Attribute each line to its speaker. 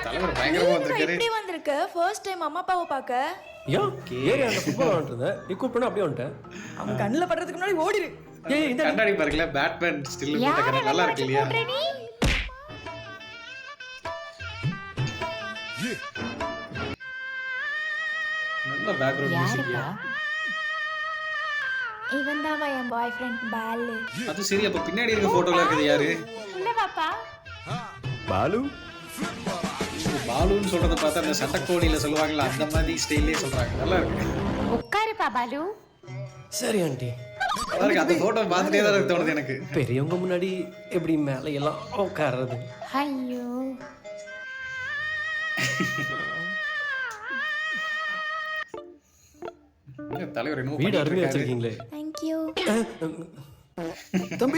Speaker 1: தலைவர் பயங்கரமா வந்திருக்காரு.
Speaker 2: இப்படி வந்திருக்க ஃபர்ஸ்ட் டைம் அம்மா அப்பாவை பார்க்க.
Speaker 3: ஏன் ஏரியா அந்த ஃபுட்பால் விளாண்டுருந்தேன் நீ கூப்பிட்டு அப்படியே வந்துட்டேன்.
Speaker 2: அவன் கண்ணில் படுறதுக்கு முன்னாடி ஓடிடு.
Speaker 3: ஏய் இந்த
Speaker 1: கண்ணாடி பாருங்களேன், பேட்மேன் ஸ்டில் போட்ட கண்ணாடி நல்லா இருக்கு இல்லையா? நல்ல பேக்ரவுண்ட் மியூசிக்.
Speaker 4: இவன் தான் என் பாய் ஃப்ரெண்ட் பாலு.
Speaker 1: அது சரி, அப்ப பின்னாடி இருக்க போட்டோல இருக்குது யாரு?
Speaker 4: இல்ல பாப்பா.
Speaker 3: பாலு
Speaker 1: பாலுன்னு சொல்றத பார்த்தா அந்த சட்டக்கோடியில சொல்லுவாங்கல்ல அந்த மாதிரி ஸ்டைல்லே சொல்றாங்க. நல்லா இருக்கு.
Speaker 4: உட்காருப்பா பாலு.
Speaker 3: சரி ஆண்டி.
Speaker 1: பாருங்க அந்த போட்டோ பார்த்துட்டே தான் இருக்கு தோணுது எனக்கு.
Speaker 3: பெரியவங்க முன்னாடி எப்படி மேலே எல்லாம் உட்கார்றது.
Speaker 4: ஐயோ
Speaker 1: தலைவர் என்ன
Speaker 3: வீடு அருமையா வச்சிருக்கீங்களே.
Speaker 4: தேங்க்யூ.
Speaker 3: தம்பி